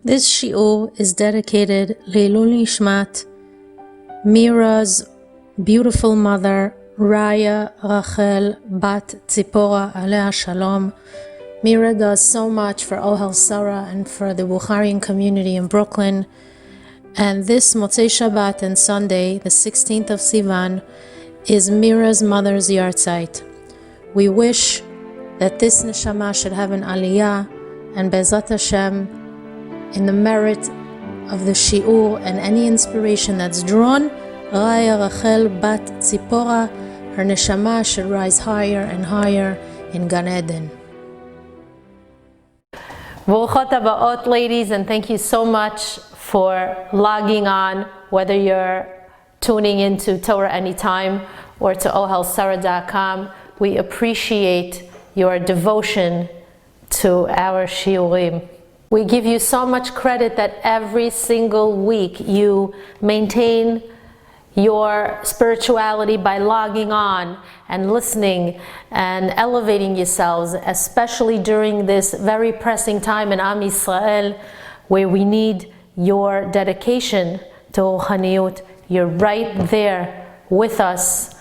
This shiur is dedicated Leilul Nishmat, Mira's beautiful mother, Raya Rachel Bat Tzipora Alea Shalom. Mira does so much for Ohel Sarah and for the Bukharian community in Brooklyn. And this Motzei Shabbat and Sunday, the 16th of Sivan, is Mira's mother's yahrzeit. We wish that this neshama should have an aliyah, and Be'ezrat Hashem, in the merit of the shiur and any inspiration that's drawn, Raya Rachel Bat Tzipora, her neshama should rise higher and higher in Gan Eden. Baruchot Avot, ladies, and thank you so much for logging on, whether you're tuning into Torah Anytime or to ohelsarah.com. We appreciate your devotion to our shiurim. We give you so much credit that every single week you maintain your spirituality by logging on and listening and elevating yourselves, especially during this very pressing time in Am Yisrael, where we need your dedication to Ruchaniyut. You're right there with us,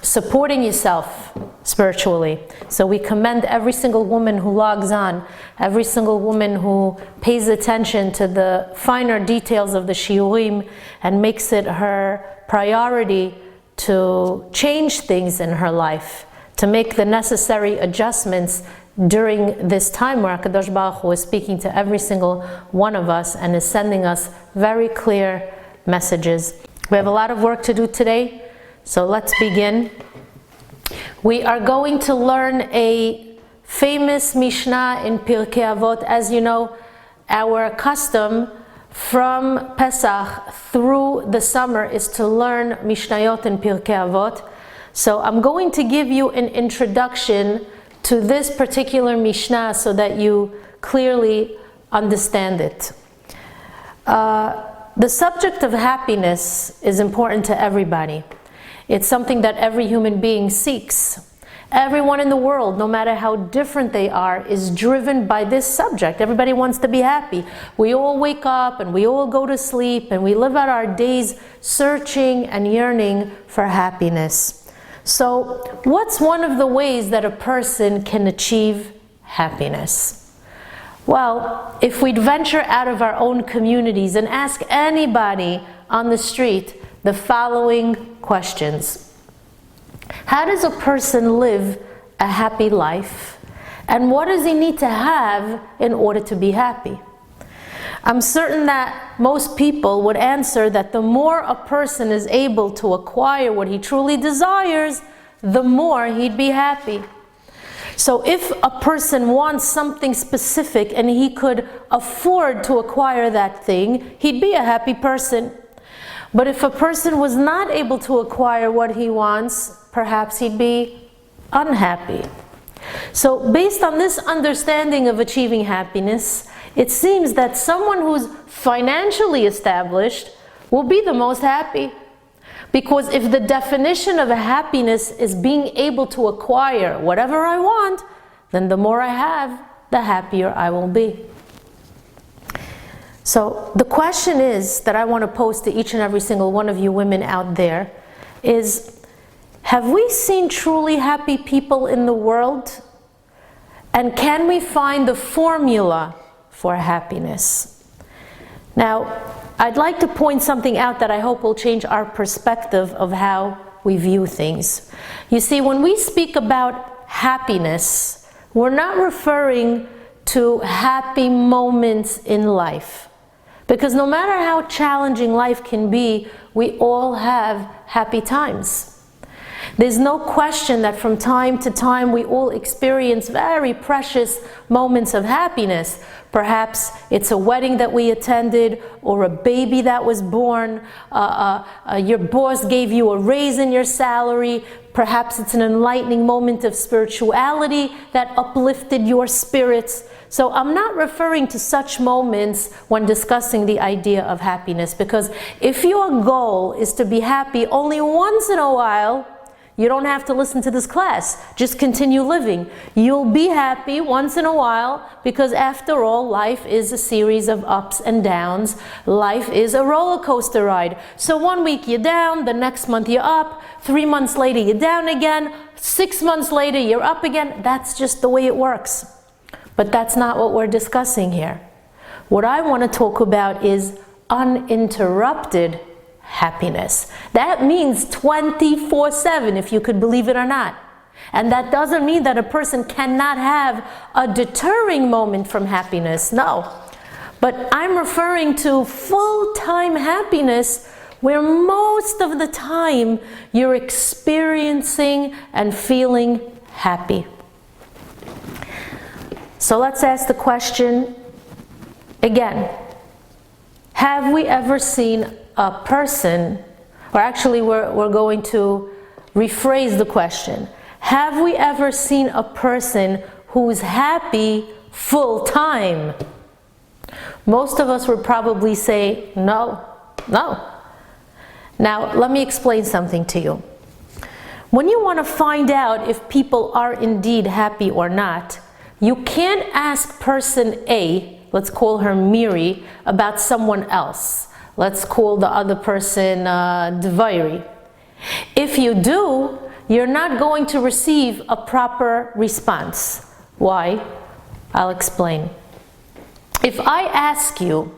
supporting yourself spiritually. So we commend every single woman who logs on, every single woman who pays attention to the finer details of the shiurim and makes it her priority to change things in her life, to make the necessary adjustments during this time where HaKadosh Baruch Hu is speaking to every single one of us and is sending us very clear messages. We have a lot of work to do today, so let's begin. We are going to learn a famous Mishnah in Pirkei Avot. As you know, our custom from Pesach through the summer is to learn Mishnayot in Pirkei Avot. So I'm going to give you an introduction to this particular Mishnah so that you clearly understand it. The subject of happiness is important to everybody. It's something that every human being seeks. Everyone in the world, no matter how different they are, is driven by this subject. Everybody wants to be happy. We all wake up and we all go to sleep and we live out our days searching and yearning for happiness. So, what's one of the ways that a person can achieve happiness? Well, if we'd venture out of our own communities and ask anybody on the street the following questions. How does a person live a happy life? And what does he need to have in order to be happy? I'm certain that most people would answer that the more a person is able to acquire what he truly desires, the more he'd be happy. So if a person wants something specific and he could afford to acquire that thing, he'd be a happy person. But if a person was not able to acquire what he wants, perhaps he'd be unhappy. So based on this understanding of achieving happiness, it seems that someone who's financially established will be the most happy. Because if the definition of happiness is being able to acquire whatever I want, then the more I have, the happier I will be. So the question is that I want to pose to each and every single one of you women out there is, have we seen truly happy people in the world? And can we find the formula for happiness? Now, I'd like to point something out that I hope will change our perspective of how we view things. You see, when we speak about happiness, we're not referring to happy moments in life. Because no matter how challenging life can be, we all have happy times. There's no question that from time to time we all experience very precious moments of happiness. Perhaps it's a wedding that we attended, or a baby that was born, your boss gave you a raise in your salary, perhaps it's an enlightening moment of spirituality that uplifted your spirits. So I'm not referring to such moments when discussing the idea of happiness, because if your goal is to be happy only once in a while, You don't have to listen to this class. Just continue living. You'll be happy once in a while, because after all, life is a series of ups and downs. Life is a roller coaster ride. So 1 week you're down, the next month you're up, 3 months later you're down again, 6 months later you're up again. That's just the way it works. But that's not what we're discussing here. What I want to talk about is uninterrupted happiness. That means 24/7, if you could believe it or not. And that doesn't mean that a person cannot have a deterring moment from happiness. No. But I'm referring to full-time happiness, where most of the time you're experiencing and feeling happy. So let's ask the question again. Have we ever seen a person, or actually we're going to rephrase the question. Have we ever seen a person who's happy full time? Most of us would probably say no, no. Now, let me explain something to you. When you want to find out if people are indeed happy or not, you can't ask person A, let's call her Miri, about someone else. Let's call the other person Dvairi. If you do, you're not going to receive a proper response. Why? I'll explain. If I ask you,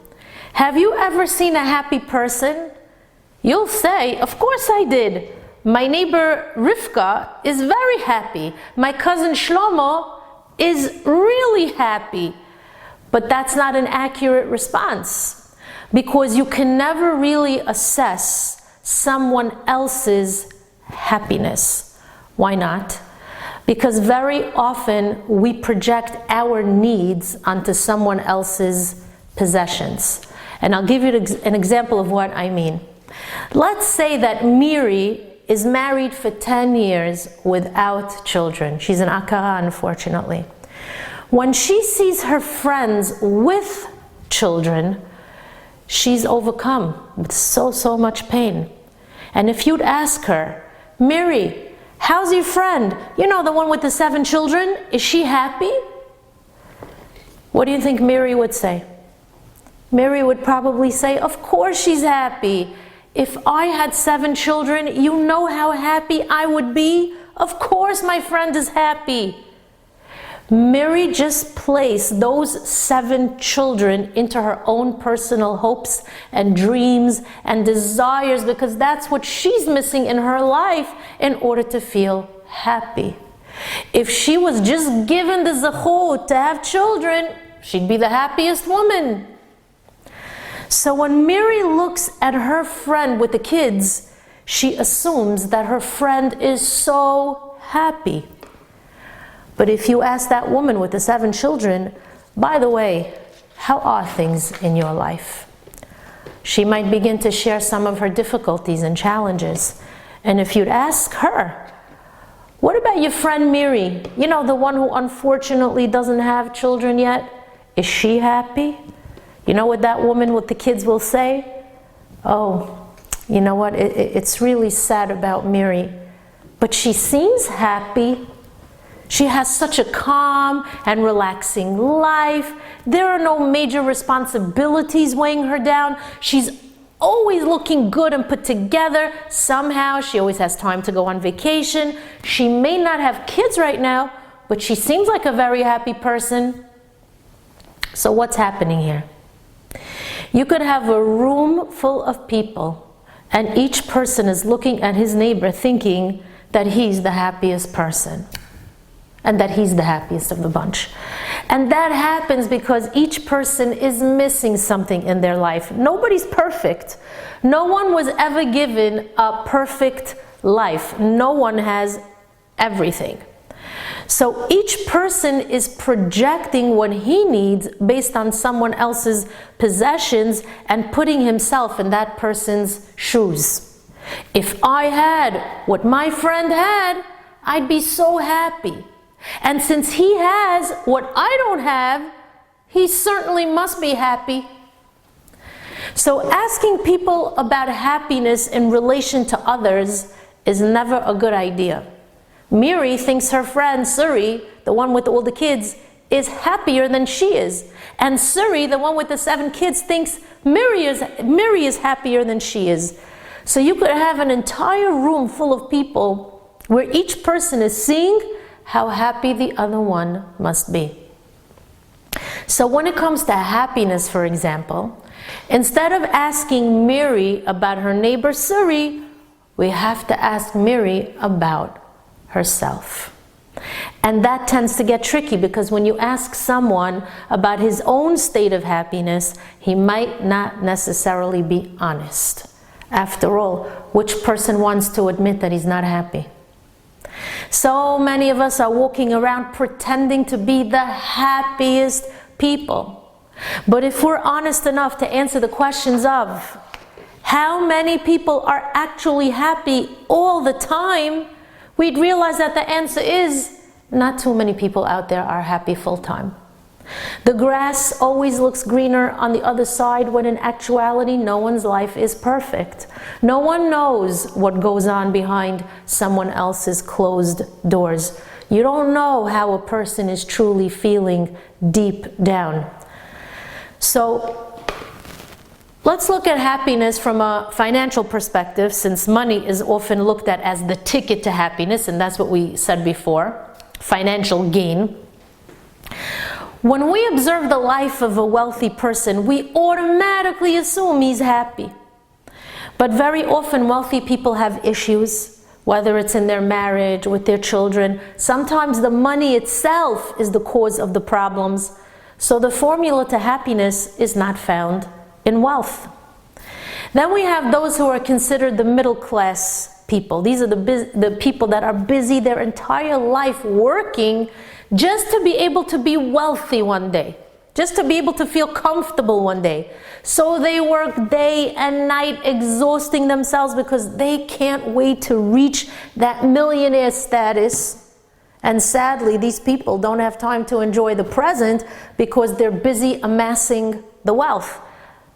have you ever seen a happy person? You'll say, of course I did. My neighbor Rivka is very happy. My cousin Shlomo is really happy. But that's not an accurate response, because you can never really assess someone else's happiness. Why not? Because very often we project our needs onto someone else's possessions. And I'll give you an example of what I mean. Let's say that Miri is married for 10 years without children. She's an akara, unfortunately. When she sees her friends with children, she's overcome with so much pain. And if you'd ask her, Miri, how's your friend? You know, the one with the 7 children, is she happy? What do you think Miri would say? Miri would probably say, of course she's happy. If I had 7 children, you know how happy I would be? Of course my friend is happy. Miri just placed those 7 children into her own personal hopes and dreams and desires, because that's what she's missing in her life in order to feel happy. If she was just given the zechut to have children, she'd be the happiest woman. So when Miri looks at her friend with the kids, she assumes that her friend is so happy. But if you ask that woman with the 7 children, by the way, how are things in your life? She might begin to share some of her difficulties and challenges. And if you'd ask her, what about your friend Miri? You know, the one who unfortunately doesn't have children yet? Is she happy? You know what that woman with the kids will say? Oh, you know what? It's really sad about Miri, but she seems happy. She has such a calm and relaxing life. There are no major responsibilities weighing her down. She's always looking good and put together. Somehow she always has time to go on vacation. She may not have kids right now, but she seems like a very happy person. So what's happening here? You could have a room full of people, and each person is looking at his neighbor thinking that he's the happiest person, and that he's the happiest of the bunch. And that happens because each person is missing something in their life. Nobody's perfect. No one was ever given a perfect life. No one has everything. So each person is projecting what he needs based on someone else's possessions and putting himself in that person's shoes. If I had what my friend had, I'd be so happy. And since he has what I don't have, he certainly must be happy. So asking people about happiness in relation to others is never a good idea. Miri thinks her friend Suri, the one with all the kids, is happier than she is. And Suri, the one with the 7 kids, thinks Miri is happier than she is. So you could have an entire room full of people where each person is seeing how happy the other one must be. So when it comes to happiness, for example, instead of asking Miri about her neighbor Suri, we have to ask Miri about herself. And that tends to get tricky, because when you ask someone about his own state of happiness, he might not necessarily be honest. After all, which person wants to admit that he's not happy? So many of us are walking around pretending to be the happiest people. But if we're honest enough to answer the questions of how many people are actually happy all the time, we'd realize that the answer is not too many people out there are happy full time. The grass always looks greener on the other side, when in actuality no one's life is perfect. No one knows what goes on behind someone else's closed doors. You don't know how a person is truly feeling deep down. So let's look at happiness from a financial perspective, since money is often looked at as the ticket to happiness, and that's what we said before, financial gain. When we observe the life of a wealthy person, we automatically assume he's happy. But very often wealthy people have issues, whether it's in their marriage, with their children. Sometimes the money itself is the cause of the problems. So the formula to happiness is not found in wealth. Then we have those who are considered the middle class people. These are the people that are busy their entire life working just to be able to be wealthy one day, just to be able to feel comfortable one day. So they work day and night, exhausting themselves because they can't wait to reach that millionaire status. And sadly, these people don't have time to enjoy the present because they're busy amassing the wealth.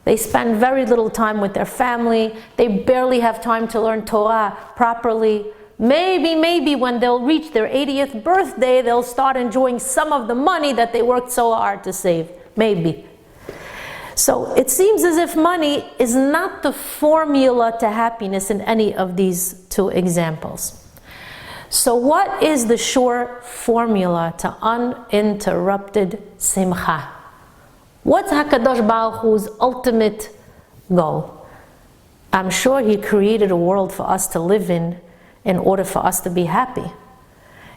They spend very little time with their family. They barely have time to learn Torah properly. Maybe when they'll reach their 80th birthday, they'll start enjoying some of the money that they worked so hard to save. Maybe. So it seems as if money is not the formula to happiness in any of these two examples. So what is the sure formula to uninterrupted simcha? What's HaKadosh Baruch Hu's ultimate goal? I'm sure He created a world for us to live in order for us to be happy.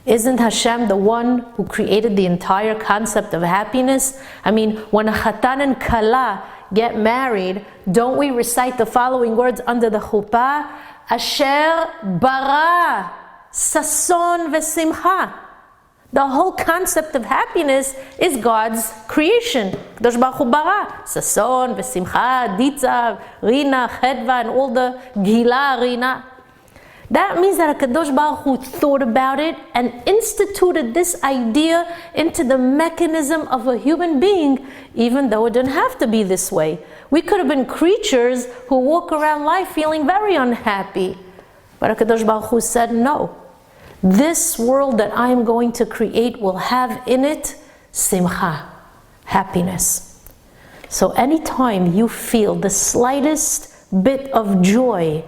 Isn't Hashem the one who created the entire concept of happiness? I mean, when a chatan and kala get married, don't we recite the following words under the chuppah? Asher bara sason v'simcha. The whole concept of happiness is God's creation. Kadosh Baruch Hu bara sason v'simcha, ditza, rina, chedva, and all the gila, rina. That means that HaKadosh Baruch Hu thought about it and instituted this idea into the mechanism of a human being, even though it didn't have to be this way. We could have been creatures who walk around life feeling very unhappy. But HaKadosh Baruch Hu said, no. This world that I am going to create will have in it simcha, happiness. So anytime you feel the slightest bit of joy,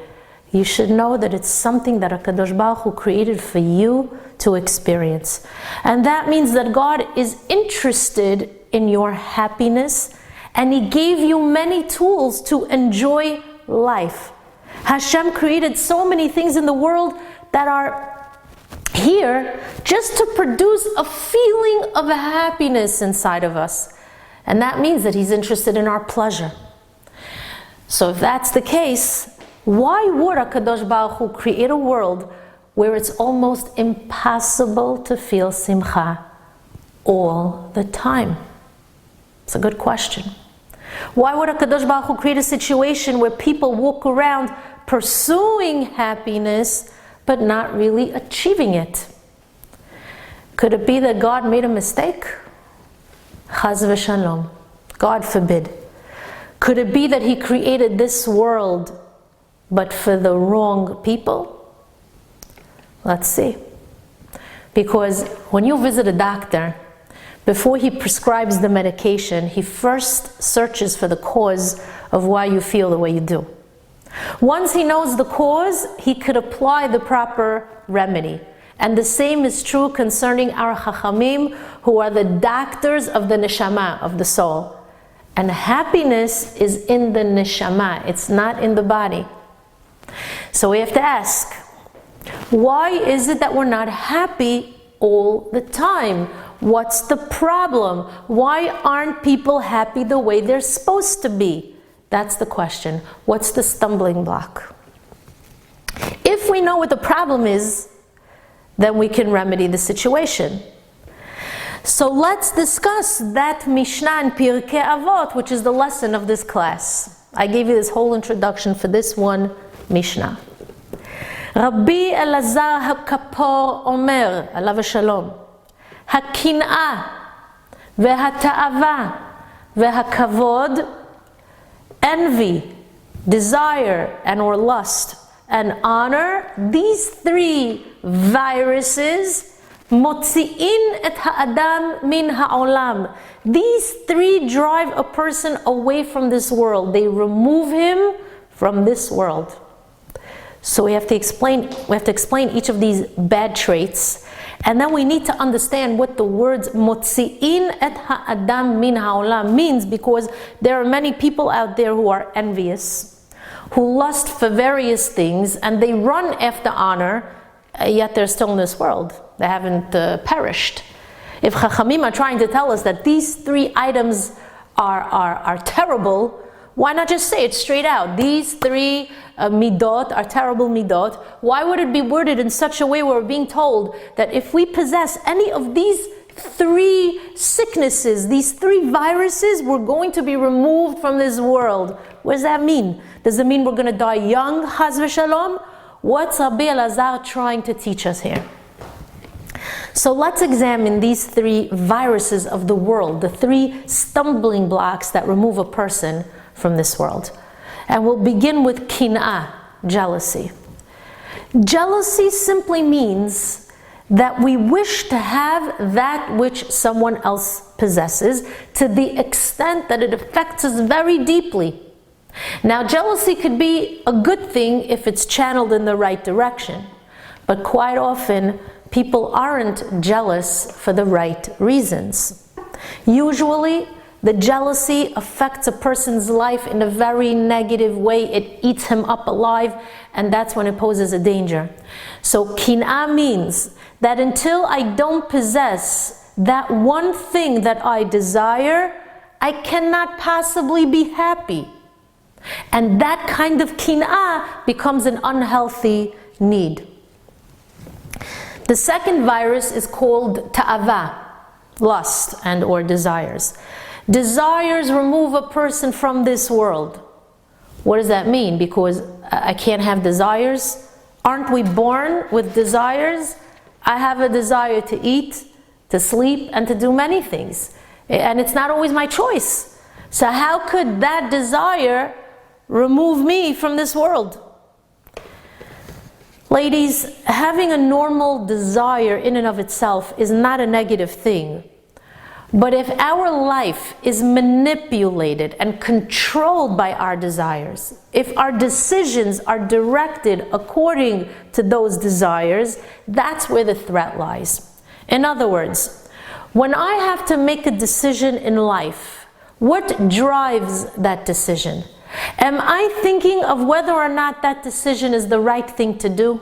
you should know that it's something that HaKadosh Baruch Hu created for you to experience. And that means that God is interested in your happiness, and He gave you many tools to enjoy life. Hashem created so many things in the world that are here just to produce a feeling of happiness inside of us. And that means that He's interested in our pleasure. So if that's the case, why would HaKadosh Baruch Hu create a world where it's almost impossible to feel simcha all the time? It's a good question. Why would HaKadosh Baruch Hu create a situation where people walk around pursuing happiness but not really achieving it? Could it be that God made a mistake? Chaz v'shalom. God forbid. Could it be that He created this world but for the wrong people? Let's see. Because when you visit a doctor, before he prescribes the medication, he first searches for the cause of why you feel the way you do. Once he knows the cause, he could apply the proper remedy. And the same is true concerning our Chachamim, who are the doctors of the neshama, of the soul. And happiness is in the neshama, it's not in the body. So we have to ask, why is it that we're not happy all the time? What's the problem? Why aren't people happy the way they're supposed to be? That's the question. What's the stumbling block? If we know what the problem is, then we can remedy the situation. So let's discuss that Mishnah in Pirkei Avot, which is the lesson of this class. I gave you this whole introduction for this one Mishnah. Rabbi Elazar HaKapor Omer, alav shalom, הקנאה והתאווה והכבוד, envy, desire, and or lust, and honor, these three viruses, מוציאים את האדם מן העולם. These three drive a person away from this world. They remove him from this world. So we have to explain each of these bad traits. And then we need to understand what the words motzi'in et ha'adam min ha'olam means, because there are many people out there who are envious, who lust for various things, and they run after honor, yet they're still in this world. They haven't perished. If Chachamim are trying to tell us that these three items are terrible, why not just say it straight out? These three midot are terrible midot. Why would it be worded in such a way where we're being told that if we possess any of these three sicknesses, these three viruses, we're going to be removed from this world? What does that mean? Does it mean we're going to die young, chas v'shalom? What's Rabbi Elazar trying to teach us here? So let's examine these three viruses of the world, the three stumbling blocks that remove a person from this world. And we'll begin with kin'ah, jealousy. Jealousy simply means that we wish to have that which someone else possesses to the extent that it affects us very deeply. Now, jealousy could be a good thing if it's channeled in the right direction, but quite often people aren't jealous for the right reasons. Usually, the jealousy affects a person's life in a very negative way. It eats him up alive, and that's when it poses a danger. So kin'ah means that until I don't possess that one thing that I desire, I cannot possibly be happy. And that kind of kin'ah becomes an unhealthy need. The second virus is called ta'ava, lust and or desires. Desires remove a person from this world. What does that mean? Because I can't have desires? Aren't we born with desires? I have a desire to eat, to sleep, and to do many things. And it's not always my choice. So how could that desire remove me from this world? Ladies, having a normal desire in and of itself is not a negative thing. But if our life is manipulated and controlled by our desires, if our decisions are directed according to those desires, that's where the threat lies. In other words, when I have to make a decision in life, what drives that decision? Am I thinking of whether or not that decision is the right thing to do?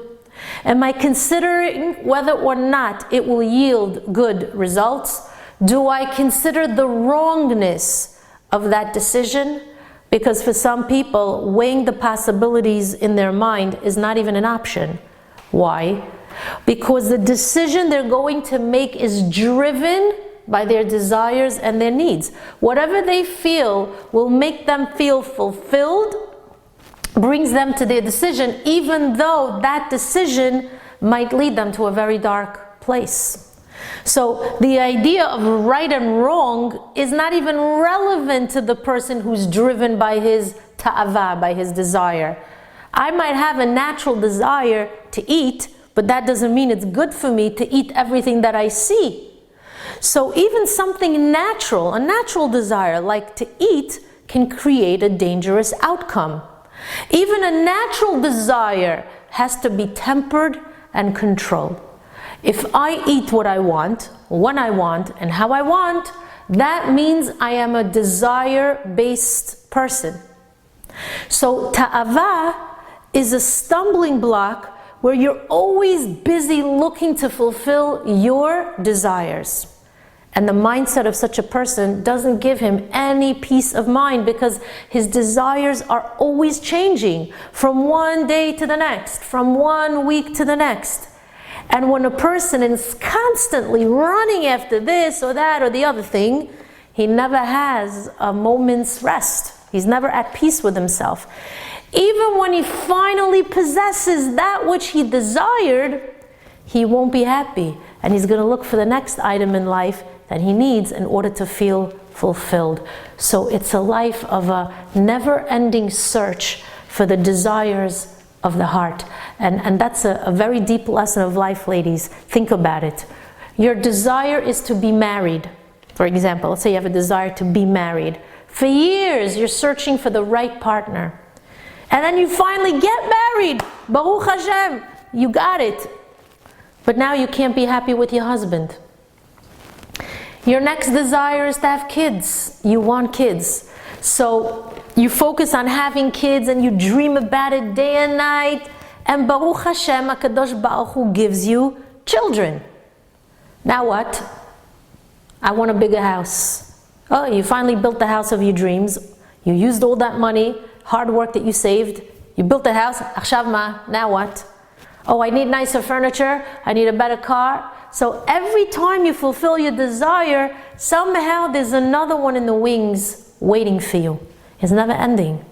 Am I considering whether or not it will yield good results? Do I consider the wrongness of that decision? Because for some people, weighing the possibilities in their mind is not even an option. Why? Because the decision they're going to make is driven by their desires and their needs. Whatever they feel will make them feel fulfilled, brings them to their decision, even though that decision might lead them to a very dark place. So the idea of right and wrong is not even relevant to the person who's driven by his ta'ava, by his desire. I might have a natural desire to eat, but that doesn't mean it's good for me to eat everything that I see. So even something natural, a natural desire like to eat, can create a dangerous outcome. Even a natural desire has to be tempered and controlled. If I eat what I want, when I want, and how I want, that means I am a desire-based person. So ta'ava is a stumbling block where you're always busy looking to fulfill your desires. And the mindset of such a person doesn't give him any peace of mind, because his desires are always changing from one day to the next, from 1 week to the next. And when a person is constantly running after this or that or the other thing, he never has a moment's rest. He's never at peace with himself. Even when he finally possesses that which he desired, he won't be happy. And he's going to look for the next item in life that he needs in order to feel fulfilled. So it's a life of a never-ending search for the desires of the heart. And that's a very deep lesson of life, ladies. Think about it. Your desire is to be married. For example, let's say you have a desire to be married. For years, you're searching for the right partner. And then you finally get married. Baruch Hashem, you got it. But now you can't be happy with your husband. Your next desire is to have kids. You want kids. So you focus on having kids and you dream about it day and night. And Baruch Hashem, HaKadosh Baruch Hu gives you children. Now what? I want a bigger house. Oh, you finally built the house of your dreams. You used all that money, hard work that you saved. You built the house. Achshav ma, now what? Oh, I need nicer furniture. I need a better car. So every time you fulfill your desire, somehow there's another one in the wings waiting for you. It's never ending.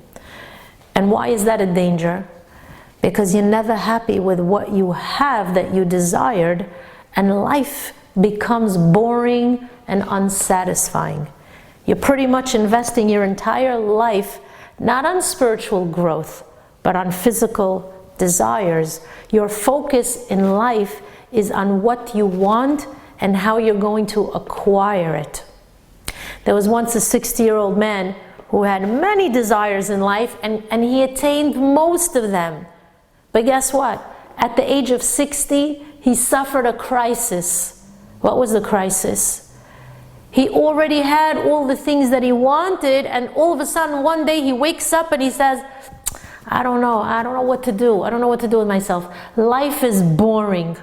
And why is that a danger? Because you're never happy with what you have that you desired, and life becomes boring and unsatisfying. You're pretty much investing your entire life not on spiritual growth, but on physical desires. Your focus in life is on what you want and how you're going to acquire it. There was once a 60-year-old man who had many desires in life, and he attained most of them. But guess what? At the age of 60, he suffered a crisis. What was the crisis? He already had all the things that he wanted, and all of a sudden one day he wakes up and he says, I don't know what to do. I don't know what to do with myself. Life is boring.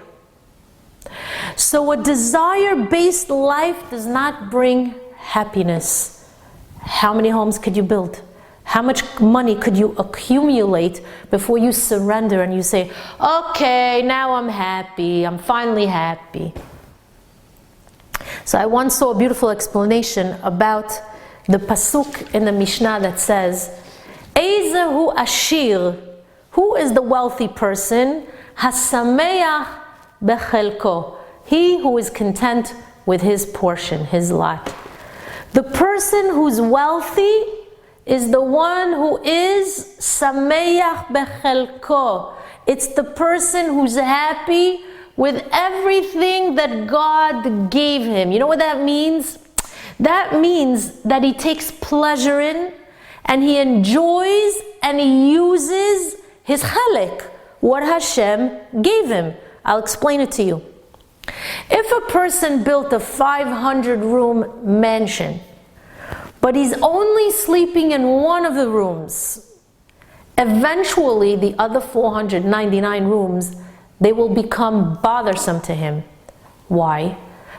So a desire-based life does not bring happiness. How many homes could you build? How much money could you accumulate before you surrender and you say, okay, now I'm happy, I'm finally happy. So I once saw a beautiful explanation about the pasuk in the Mishnah that says, Eizehu ashir, who is the wealthy person? Hasameach bechelko, he who is content with his portion, his lot. The person who's wealthy is the one who is sameach bechelko. It's the person who's happy with everything that God gave him. You know what that means? That means that he takes pleasure in, and he enjoys and he uses his chalek, what Hashem gave him. I'll explain it to you. If a person built a 500-room mansion, but he's only sleeping in one of the rooms, eventually the other 499 rooms, they will become bothersome to him. Why?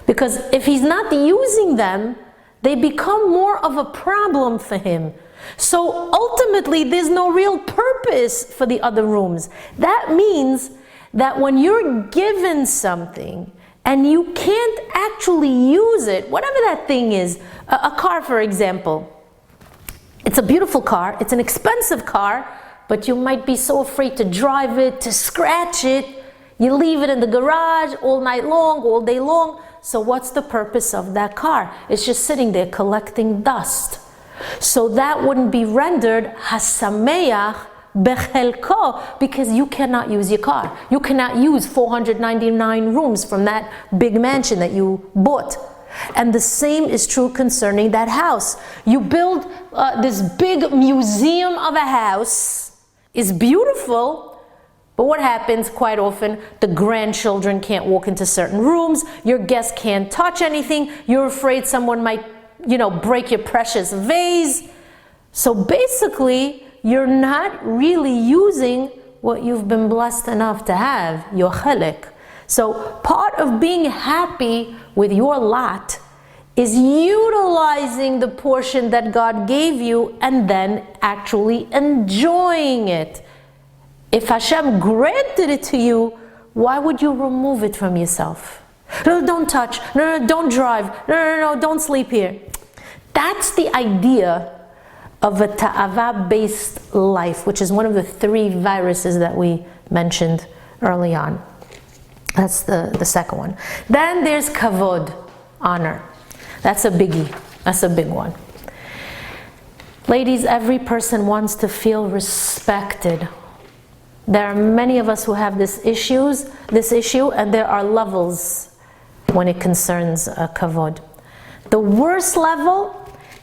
Because if he's not using them, they become more of a problem for him. So ultimately, there's no real purpose for the other rooms. That means that when you're given something and you can't actually use it, whatever that thing is, a car, for example, it's a beautiful car, it's an expensive car, but you might be so afraid to drive it, to scratch it. You leave it in the garage all night long, all day long. So what's the purpose of that car? It's just sitting there collecting dust. So that wouldn't be rendered hasameach bechelko, because you cannot use your car. You cannot use 499 rooms from that big mansion that you bought. And the same is true concerning that house. You build this big museum of a house. It's beautiful, but what happens quite often? The grandchildren can't walk into certain rooms. Your guests can't touch anything. You're afraid someone might, break your precious vase. So basically, you're not really using what you've been blessed enough to have, your chelek. So part of being happy with your lot is utilizing the portion that God gave you and then actually enjoying it. If Hashem granted it to you, why would you remove it from yourself? No, don't touch. No, don't drive. No, don't sleep here. That's the idea of a ta'ava-based life, which is one of the 3 viruses that we mentioned early on. That's the second one. Then there's kavod, honor. That's a biggie. That's a big one. Ladies, every person wants to feel respected. There are many of us who have this issue, and there are levels when it concerns kavod. The worst level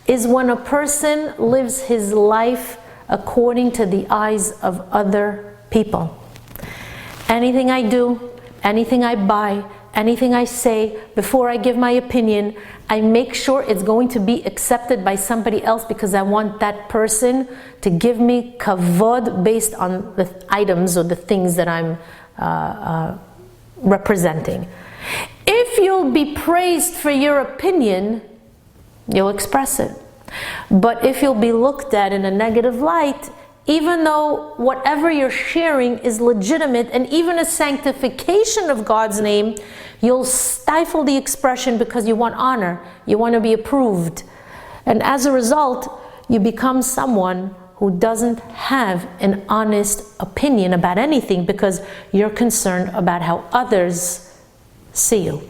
is when a person lives his life according to the eyes of other people. Anything I do, anything I buy, anything I say, before I give my opinion, I make sure it's going to be accepted by somebody else because I want that person to give me kavod based on the items or the things that I'm representing. If you'll be praised for your opinion, you'll express it. But if you'll be looked at in a negative light, even though whatever you're sharing is legitimate and even a sanctification of God's name, you'll stifle the expression because you want honor, you want to be approved. And as a result, you become someone who doesn't have an honest opinion about anything because you're concerned about how others see you.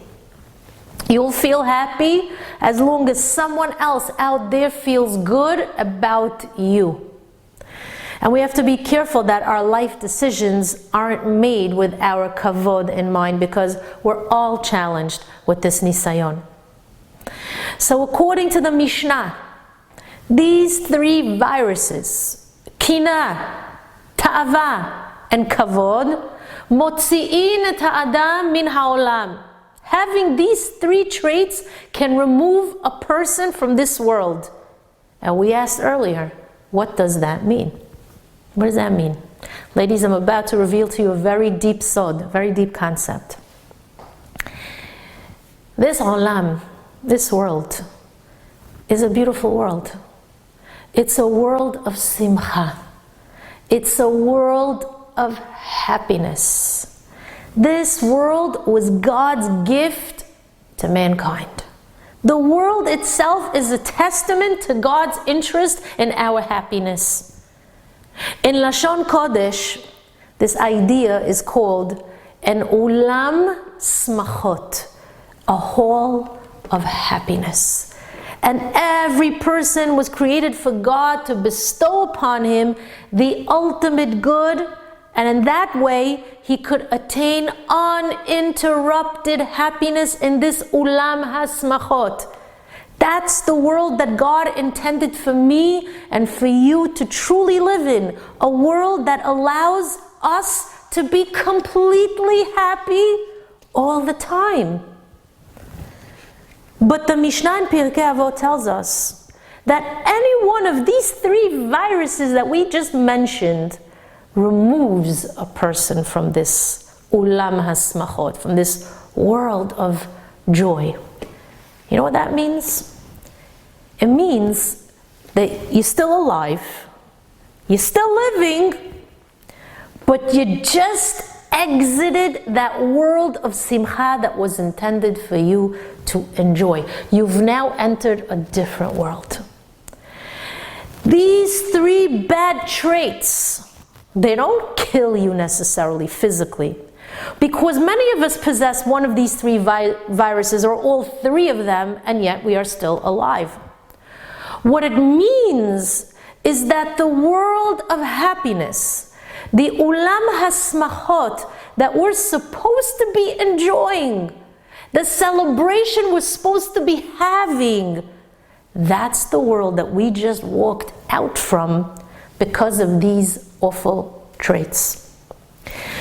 You'll feel happy as long as someone else out there feels good about you. And we have to be careful that our life decisions aren't made with our kavod in mind because we're all challenged with this nisayon. So according to the Mishnah, these 3 viruses, kina, ta'ava, and kavod, motzi'in et ha'adam min ha'olam. Having these 3 traits can remove a person from this world. And we asked earlier, what does that mean? What does that mean? Ladies, I'm about to reveal to you a very deep sod, very deep concept. This olam, this world, is a beautiful world. It's a world of simcha. It's a world of happiness. This world was God's gift to mankind. The world itself is a testament to God's interest in our happiness. In Lashon Kodesh, this idea is called an ulam smachot, a hall of happiness. And every person was created for God to bestow upon him the ultimate good, and in that way he could attain uninterrupted happiness in this ulam hasmachot. That's the world that God intended for me and for you to truly live in. A world that allows us to be completely happy all the time. But the Mishnah in Pirkei Avot tells us that any one of these 3 viruses that we just mentioned removes a person from this ulam hasmachot, from this world of joy. You know what that means? It means that you're still alive, you're still living, but you just exited that world of simcha that was intended for you to enjoy. You've now entered a different world. These 3 bad traits, they don't kill you necessarily physically, because many of us possess one of these 3 viruses or all 3 of them, and yet we are still alive. What it means is that the world of happiness, the ulam hasmachot that we're supposed to be enjoying, the celebration we're supposed to be having, that's the world that we just walked out from because of these awful traits.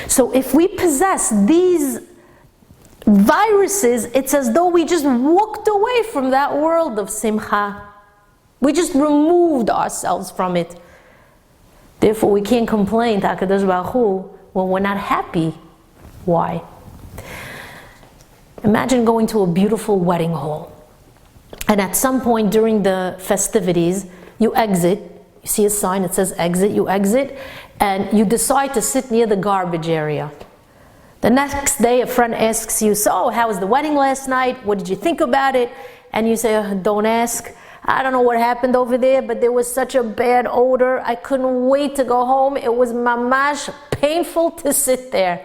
So if we possess these viruses, it's as though we just walked away from that world of simcha. We just removed ourselves from it. Therefore, we can't complain to HaKadosh Baruch Hu when we're not happy. Why? Imagine going to a beautiful wedding hall, and at some point during the festivities, you exit, you see a sign that says exit, you exit, and you decide to sit near the garbage area. The next day, a friend asks you, so how was the wedding last night? What did you think about it? And you say, don't ask. I don't know what happened over there, but there was such a bad odor. I couldn't wait to go home. It was mamash painful to sit there.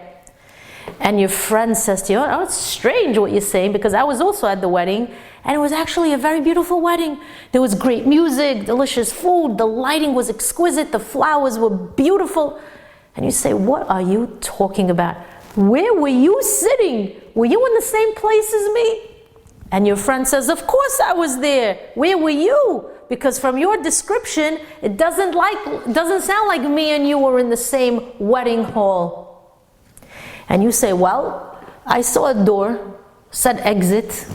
And your friend says to you, oh, it's strange what you're saying, because I was also at the wedding, and it was actually a very beautiful wedding. There was great music, delicious food, the lighting was exquisite, the flowers were beautiful. And you say, what are you talking about? Where were you sitting? Were you in the same place as me? And your friend says, of course I was there. Where were you? Because from your description, it doesn't sound like me and you were in the same wedding hall. And you say, well, I saw a door, said exit.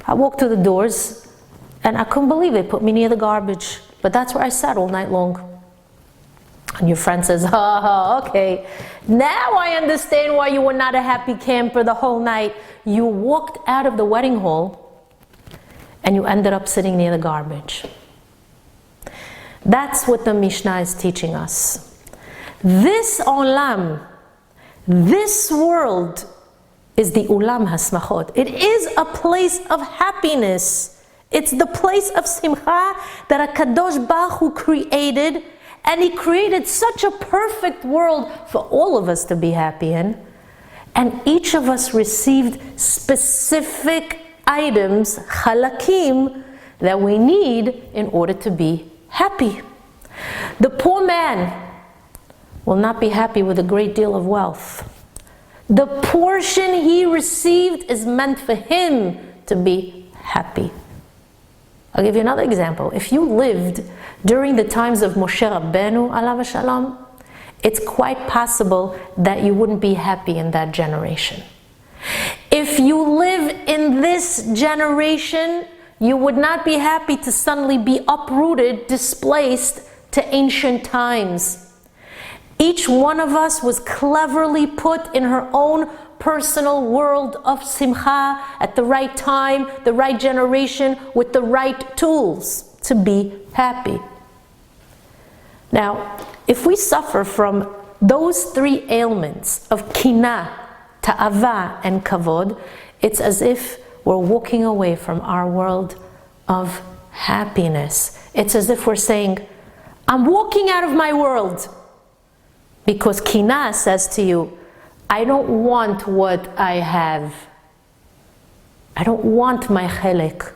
I walked to the doors, and I couldn't believe they put me near the garbage. But that's where I sat all night long. And your friend says, oh, okay. Now I understand why you were not a happy camper the whole night. You walked out of the wedding hall, and you ended up sitting near the garbage. That's what the Mishnah is teaching us. This olam, this world, is the ulam hasmachot. It is a place of happiness. It's the place of simcha that HaKadosh Baruch Hu created, and He created such a perfect world for all of us to be happy in. And each of us received specific items, chalakim, that we need in order to be happy. The poor man will not be happy with a great deal of wealth. The portion he received is meant for him to be happy. I'll give you another example. If you lived during the times of Moshe Rabbeinu, alav shalom, it's quite possible that you wouldn't be happy in that generation. If you live in this generation, you would not be happy to suddenly be uprooted, displaced to ancient times. Each one of us was cleverly put in her own personal world of simcha at the right time, the right generation, with the right tools to be happy. Now, if we suffer from those three ailments of kina, ta'ava, and kavod, it's as if we're walking away from our world of happiness. It's as if we're saying, I'm walking out of my world. Because kina says to you, I don't want what I have. I don't want my chelek.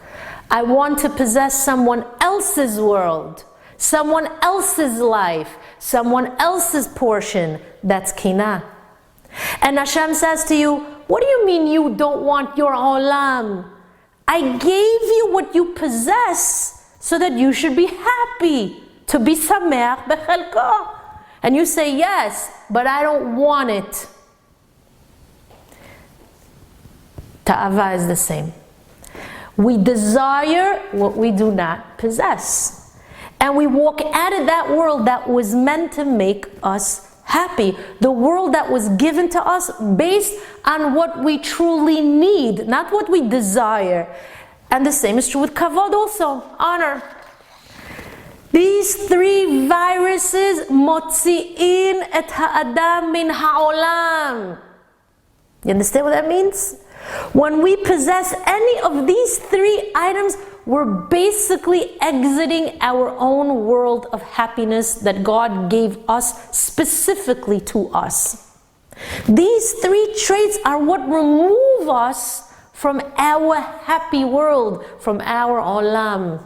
I want to possess someone else's world, someone else's life, someone else's portion. That's kina. And Hashem says to you, what do you mean you don't want your olam? I gave you what you possess so that you should be happy, to be sameach bechelko. And you say, yes, but I don't want it. Ta'ava is the same. We desire what we do not possess. And we walk out of that world that was meant to make us happy. The world that was given to us based on what we truly need, not what we desire. And the same is true with kavod also, honor. These three viruses, motzi'in et ha'adam min ha'olam. You understand what that means? When we possess any of these three items, we're basically exiting our own world of happiness that God gave us specifically to us. These three traits are what remove us from our happy world, from our olam.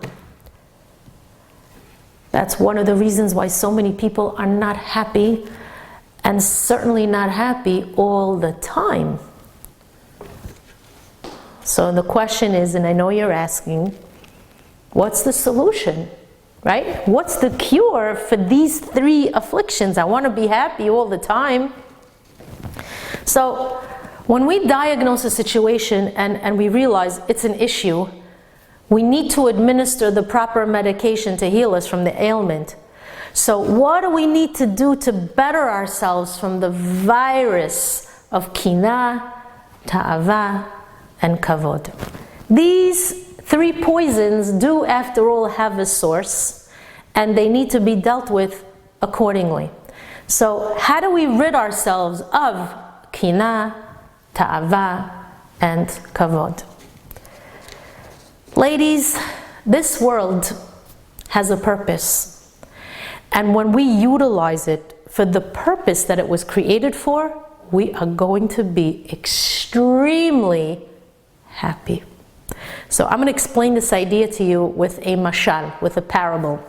That's one of the reasons why so many people are not happy, and certainly not happy all the time. So the question is, and I know you're asking, what's the solution, right? What's the cure for these three afflictions? I want to be happy all the time. So when we diagnose a situation and we realize it's an issue, we need to administer the proper medication to heal us from the ailment. So what do we need to do to better ourselves from the virus of kina, ta'ava, and kavod? These three poisons do, after all, have a source, and they need to be dealt with accordingly. So how do we rid ourselves of kina, ta'ava, and kavod? Ladies, this world has a purpose. And when we utilize it for the purpose that it was created for, we are going to be extremely happy. So I'm going to explain this idea to you with a mashal, with a parable.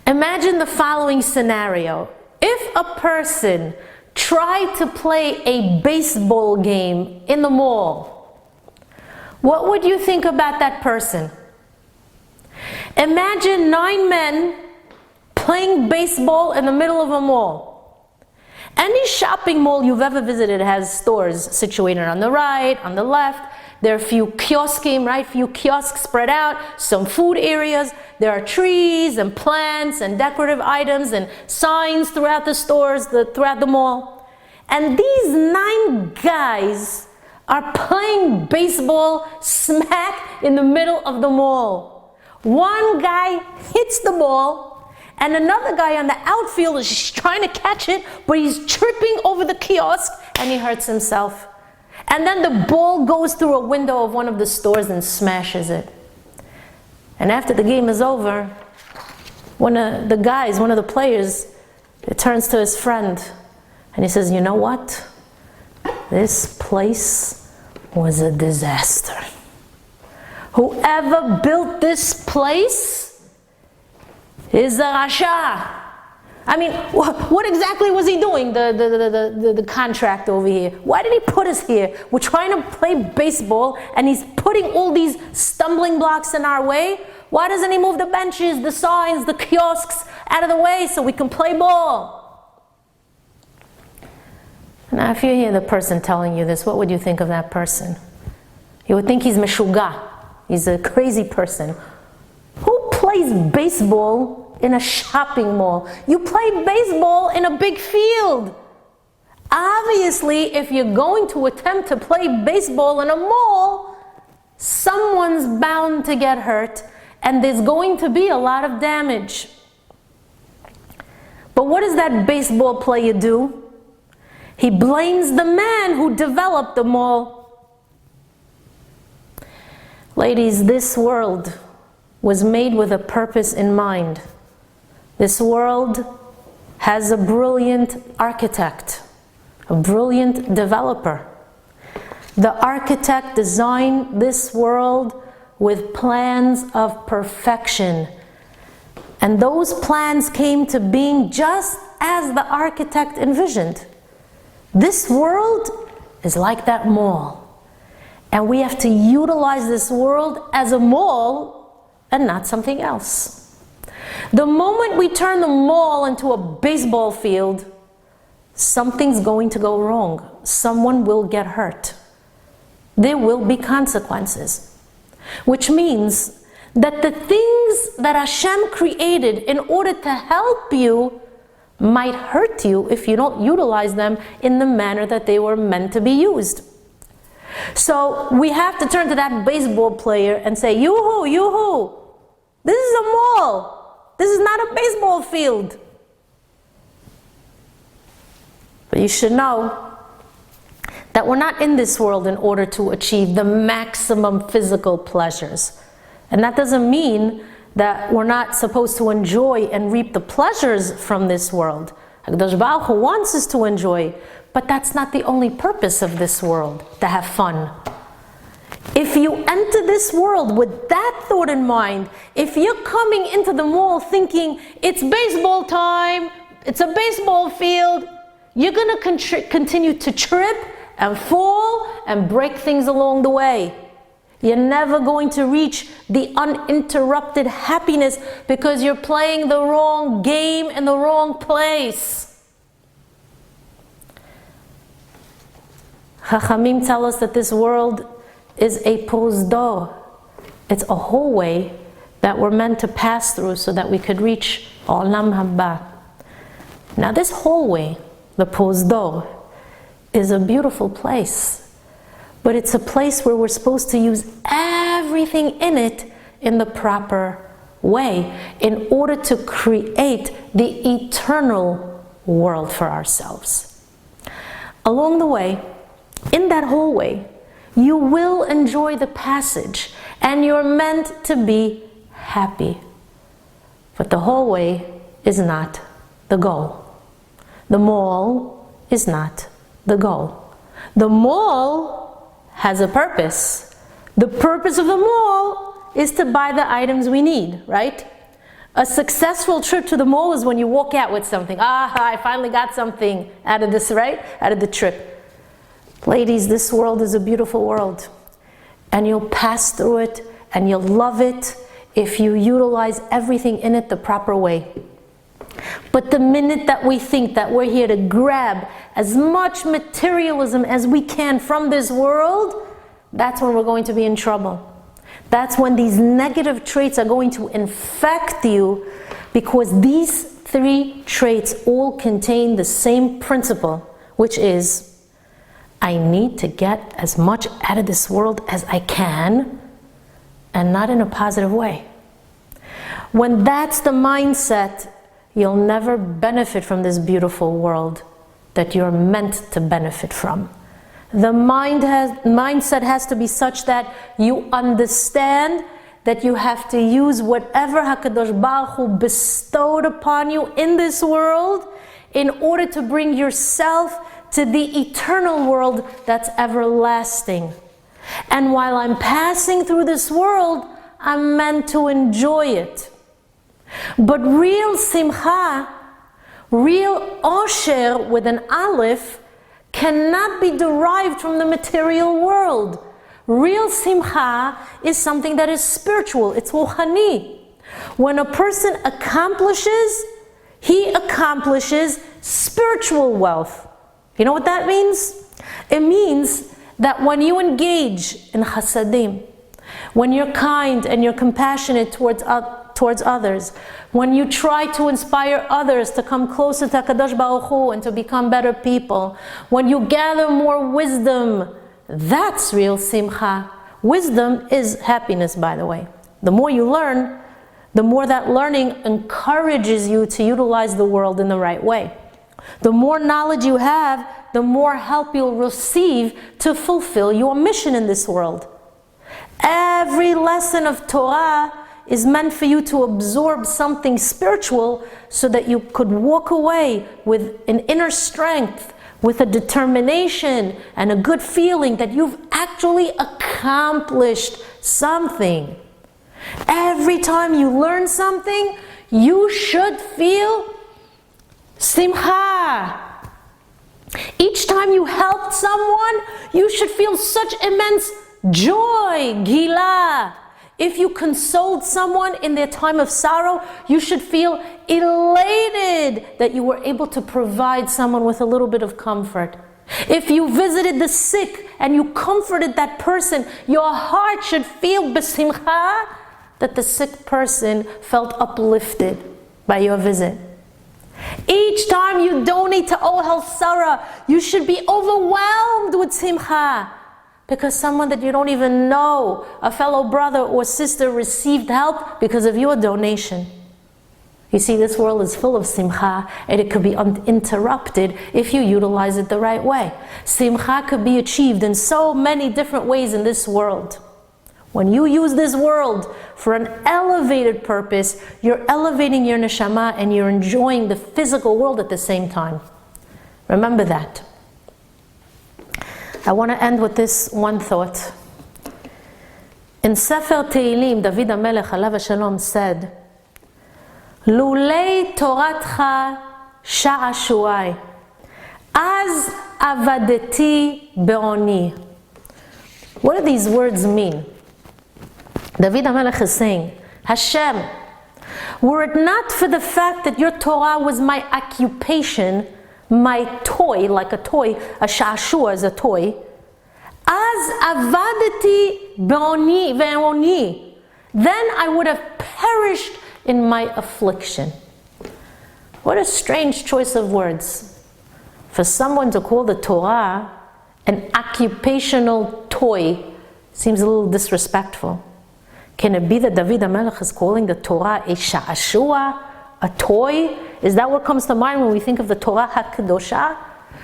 Imagine the following scenario. If a person tried to play a baseball game in the mall, what would you think about that person? Imagine 9 men playing baseball in the middle of a mall. Any shopping mall you've ever visited has stores situated on the right, on the left. There are a few kiosking, right? Few kiosks spread out, some food areas. There are trees and plants and decorative items and signs throughout the stores, throughout the mall. And these 9 guys are playing baseball smack in the middle of the mall. One guy hits the ball, and another guy on the outfield is just trying to catch it, but he's tripping over the kiosk and he hurts himself. And then the ball goes through a window of one of the stores and smashes it. And after the game is over, one of the players, turns to his friend and he says, "You know what? This place was a disaster. Whoever built this place is a rasha." I mean, what exactly was he doing, the contract over here? Why did he put us here? We're trying to play baseball and he's putting all these stumbling blocks in our way. Why doesn't he move the benches, the signs, the kiosks out of the way so we can play ball? Now, if you hear the person telling you this, what would you think of that person? You would think he's meshuga. He's a crazy person. Who plays baseball in a shopping mall? You play baseball in a big field. Obviously, if you're going to attempt to play baseball in a mall, someone's bound to get hurt, and there's going to be a lot of damage. But what does that baseball player do? He blames the man who developed the mall. Ladies, this world was made with a purpose in mind. This world has a brilliant architect, a brilliant developer. The architect designed this world with plans of perfection. And those plans came to being just as the architect envisioned. This world is like that mall. And we have to utilize this world as a mall and not something else. The moment we turn the mall into a baseball field, something's going to go wrong. Someone will get hurt. There will be consequences. Which means that the things that Hashem created in order to help you might hurt you if you don't utilize them in the manner that they were meant to be used. So we have to turn to that baseball player and say, "Yoo-hoo, yoo-hoo, this is a mall. This is not a baseball field." But you should know that we're not in this world in order to achieve the maximum physical pleasures. And that doesn't mean that we're not supposed to enjoy and reap the pleasures from this world. HaKadosh Baruch Hu wants us to enjoy, but that's not the only purpose of this world, to have fun. If you enter this world with that thought in mind, if you're coming into the mall thinking it's baseball time, it's a baseball field, you're going to continue to trip and fall and break things along the way. You're never going to reach the uninterrupted happiness because you're playing the wrong game in the wrong place. Chachamim tell us that this world is a prosdor. It's a hallway that we're meant to pass through so that we could reach Olam Haba. Now this hallway, the prosdor, is a beautiful place. But it's a place where we're supposed to use everything in it in the proper way in order to create the eternal world for ourselves. Along the way, in that hallway, you will enjoy the passage and you're meant to be happy. But the hallway is not the goal. The mall is not the goal. The mall has a purpose. The purpose of the mall is to buy the items we need, right? A successful trip to the mall is when you walk out with something. I finally got something out of this, right? Out of the trip. Ladies, this world is a beautiful world. And you'll pass through it and you'll love it if you utilize everything in it the proper way. But the minute that we think that we're here to grab as much materialism as we can from this world, that's when we're going to be in trouble. That's when these negative traits are going to infect you, because these three traits all contain the same principle, which is, I need to get as much out of this world as I can, and not in a positive way. When that's the mindset, you'll never benefit from this beautiful world that you're meant to benefit from. The mindset has to be such that you understand that you have to use whatever HaKadosh Baruch Hu bestowed upon you in this world in order to bring yourself to the eternal world that's everlasting. And while I'm passing through this world, I'm meant to enjoy it. But real simcha, real osher with an aleph, cannot be derived from the material world. Real simcha is something that is spiritual. It's ruchani. When a person accomplishes, he accomplishes spiritual wealth. You know what that means? It means that when you engage in chasadim, when you're kind and you're compassionate towards others, when you try to inspire others to come closer to HaKadosh Baruch Hu and to become better people, when you gather more wisdom, that's real simcha. Wisdom is happiness, by the way. The more you learn, the more that learning encourages you to utilize the world in the right way. The more knowledge you have, the more help you'll receive to fulfill your mission in this world. Every lesson of Torah is meant for you to absorb something spiritual so that you could walk away with an inner strength, with a determination and a good feeling that you've actually accomplished something. Every time you learn something, you should feel simcha. Each time you helped someone, you should feel such immense joy, gila. If you consoled someone in their time of sorrow, you should feel elated that you were able to provide someone with a little bit of comfort. If you visited the sick and you comforted that person, your heart should feel b'simcha that the sick person felt uplifted by your visit. Each time you donate to Ohel Sarah, you should be overwhelmed with simcha, because someone that you don't even know, a fellow brother or sister, received help because of your donation. You see, this world is full of simcha, and it could be uninterrupted if you utilize it the right way. Simcha could be achieved in so many different ways in this world. When you use this world for an elevated purpose, you're elevating your neshama and you're enjoying the physical world at the same time. Remember that. I want to end with this one thought. In Sefer Tehillim, David HaMelech Alav Shalom said, Lulei Toratcha sha'ashuai, az avadeti be'oni. What do these words mean? David HaMelech is saying, Hashem, were it not for the fact that your Torah was my occupation, my toy, like a toy, a sha'ashua is a toy, az avadeti be'oni, then I would have perished in my affliction. What a strange choice of words. For someone to call the Torah an occupational toy seems a little disrespectful. Can it be that David HaMelech is calling the Torah a sha'ashua, a toy? Is that what comes to mind when we think of the Torah HaKadoshah?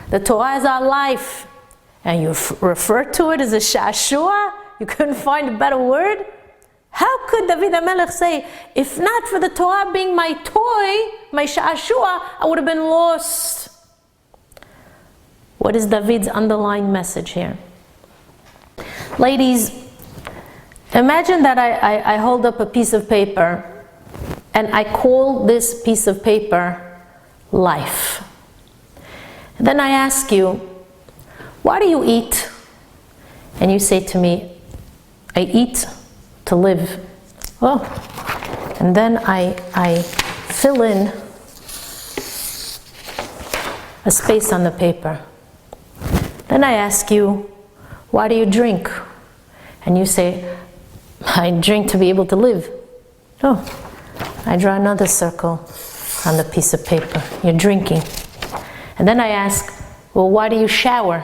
The Torah is our life, and you refer to it as a sha'ashua? You couldn't find a better word? How could David HaMelech say, if not for the Torah being my toy, my sha'ashua, I would have been lost? What is David's underlying message here? Ladies, imagine that I hold up a piece of paper and I call this piece of paper life. And then I ask you, why do you eat? And you say to me, I eat to live. Oh, and then I fill in a space on the paper. Then I ask you, why do you drink? And you say, I drink to be able to live. Oh, I draw another circle on the piece of paper. You're drinking. And then I ask, well, why do you shower?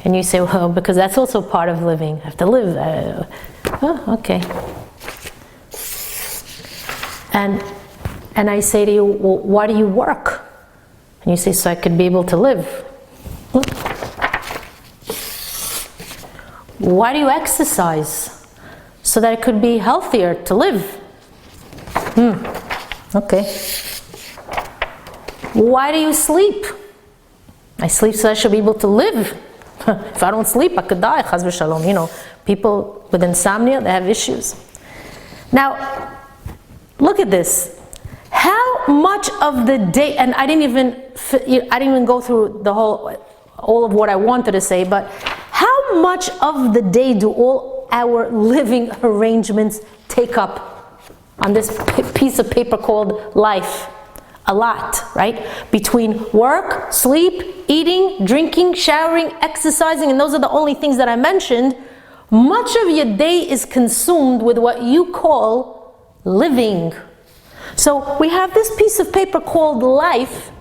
And you say, well, because that's also part of living. I have to live. Oh, okay. And I say to you, well, why do you work? And you say, so I could be able to live. Why do you exercise? So that I could be healthier to live. Okay. Why do you sleep? I sleep so I should be able to live. If I don't sleep, I could die. Chaz v'shalom. You know, people with insomnia, they have issues. Now, look at this. How much of the day, and I didn't even go through all of what I wanted to say, but how much of the day do all our living arrangements take up on this piece of paper called life? A lot, right? Between work, sleep, eating, drinking, showering, exercising, and those are the only things that I mentioned. Much of your day is consumed with what you call living. So we have this piece of paper called life,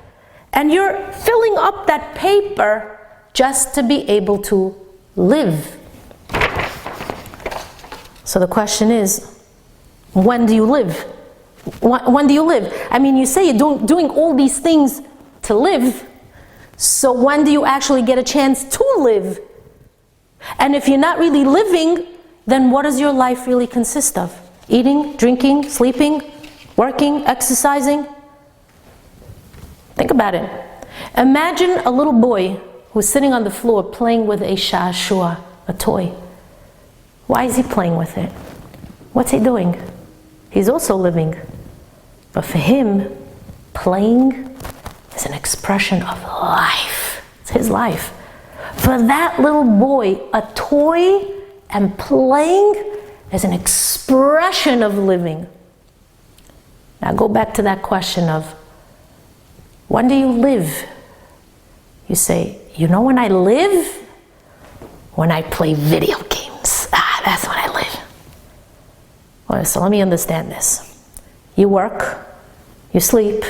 and you're filling up that paper just to be able to live. So the question is, when do you live? When do you live? I mean, you say you're doing all these things to live, so when do you actually get a chance to live? And if you're not really living, then what does your life really consist of? Eating, drinking, sleeping, working, exercising? Think about it. Imagine a little boy who's sitting on the floor playing with a sha'ashua, a toy. Why is he playing with it? What's he doing? He's also living. But for him, playing is an expression of life. It's his life. For that little boy, a toy and playing is an expression of living. Now go back to that question of, when do you live? You say, you know when I live? When I play video games. That's when I live. Well, so let me understand this. You work, you sleep,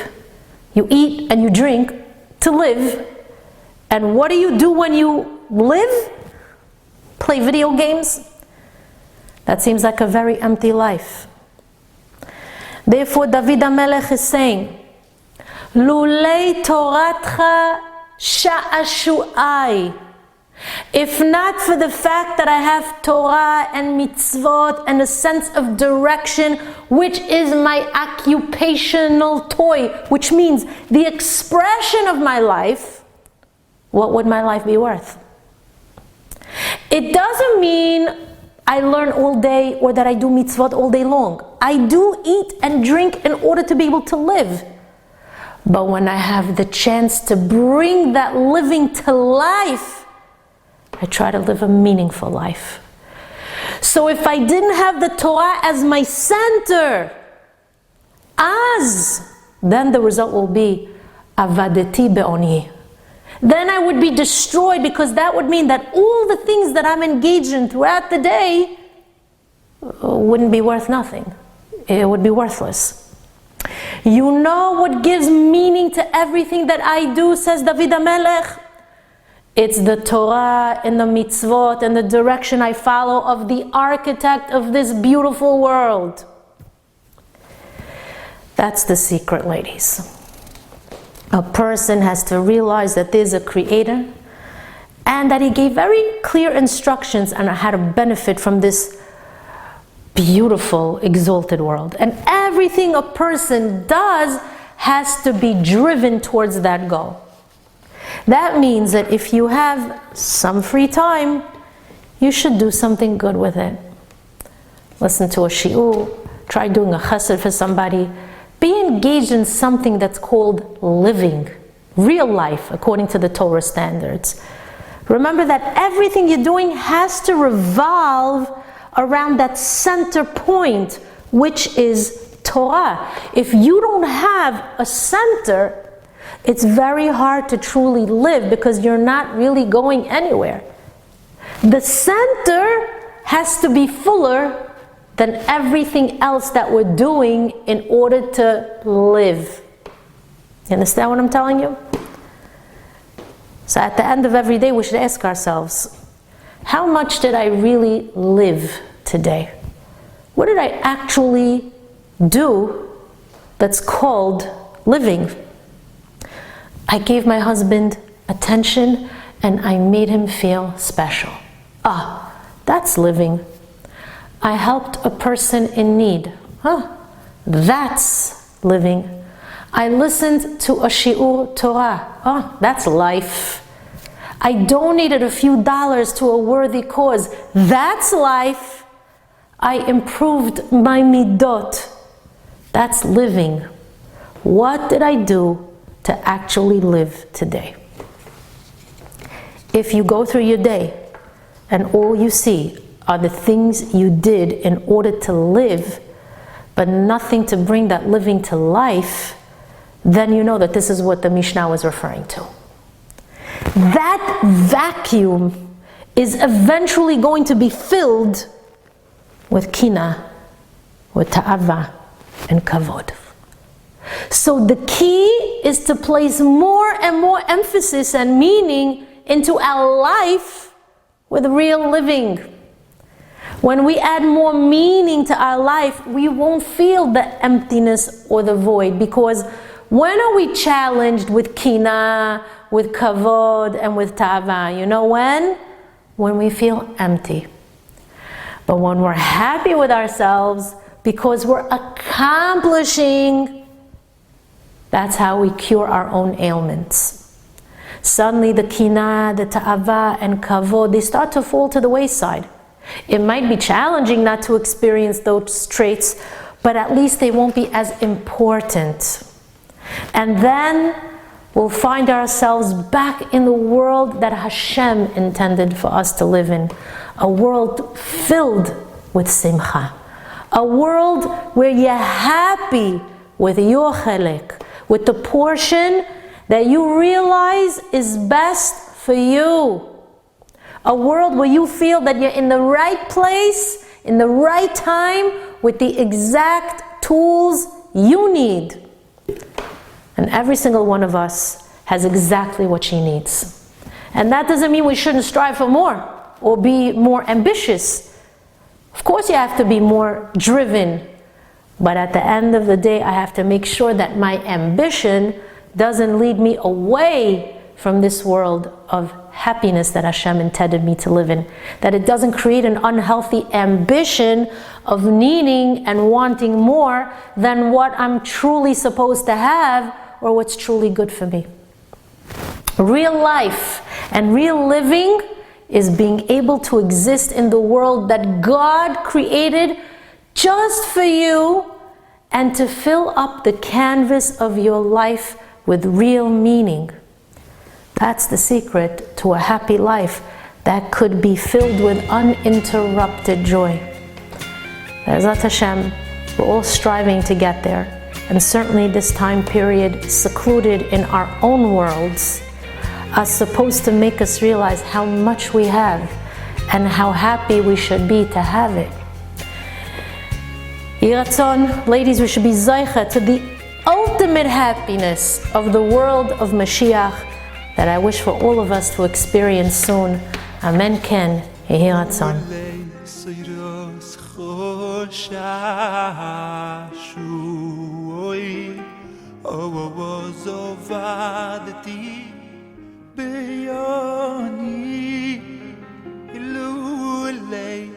you eat and you drink to live. And what do you do when you live? Play video games? That seems like a very empty life. Therefore, David HaMelech is saying, Lulei Toratcha sha'ashu'ai. If not for the fact that I have Torah and mitzvot and a sense of direction, which is my occupational toy, which means the expression of my life, what would my life be worth? It doesn't mean I learn all day or that I do mitzvot all day long. I do eat and drink in order to be able to live. But when I have the chance to bring that living to life, I try to live a meaningful life. So if I didn't have the Torah as my center, then the result will be avadeti be'oni. Then I would be destroyed, because that would mean that all the things that I'm engaged in throughout the day wouldn't be worth nothing. It would be worthless. You know what gives meaning to everything that I do, says David HaMelech? It's the Torah and the mitzvot and the direction I follow of the architect of this beautiful world. That's the secret, ladies. A person has to realize that there's a creator and that he gave very clear instructions on how to benefit from this beautiful, exalted world. And everything a person does has to be driven towards that goal. That means that if you have some free time, you should do something good with it. Listen to a shiur, try doing a chesed for somebody. Be engaged in something that's called living, real life, according to the Torah standards. Remember that everything you're doing has to revolve around that center point, which is Torah. If you don't have a center, it's very hard to truly live, because you're not really going anywhere. The center has to be fuller than everything else that we're doing in order to live. You understand what I'm telling you? So at the end of every day, we should ask ourselves, how much did I really live today? What did I actually do that's called living? I gave my husband attention and I made him feel special. That's living. I helped a person in need. That's living. I listened to a shiur Torah. That's life. I donated a few dollars to a worthy cause. That's life. I improved my midot. That's living. What did I do to actually live today? If you go through your day and all you see are the things you did in order to live, but nothing to bring that living to life, then you know that this is what the Mishnah was referring to. That vacuum is eventually going to be filled with kina, with ta'ava, and kavod. So the key is to place more and more emphasis and meaning into our life with real living. When we add more meaning to our life, we won't feel the emptiness or the void, because when are we challenged with kina, with kavod, and with ta'ava? You know when? When we feel empty. But when we're happy with ourselves because we're accomplishing, that's how we cure our own ailments. Suddenly the kina, the ta'ava, and kavod, they start to fall to the wayside. It might be challenging not to experience those traits, but at least they won't be as important. And then we'll find ourselves back in the world that Hashem intended for us to live in. A world filled with simcha. A world where you're happy with your chelek, with the portion that you realize is best for you. A world where you feel that you're in the right place, in the right time, with the exact tools you need. And every single one of us has exactly what she needs. And that doesn't mean we shouldn't strive for more or be more ambitious. Of course you have to be more driven. But at the end of the day, I have to make sure that my ambition doesn't lead me away from this world of happiness that Hashem intended me to live in. That it doesn't create an unhealthy ambition of needing and wanting more than what I'm truly supposed to have or what's truly good for me. Real life and real living is being able to exist in the world that God created just for you, and to fill up the canvas of your life with real meaning. That's the secret to a happy life that could be filled with uninterrupted joy. Be'ezrat Hashem, we're all striving to get there. And certainly this time period, secluded in our own worlds, are supposed to make us realize how much we have and how happy we should be to have it. Yiratzon, ladies, we should be zaycha to the ultimate happiness of the world of Mashiach that I wish for all of us to experience soon. Amen Ken, Yiratzon. Ilulei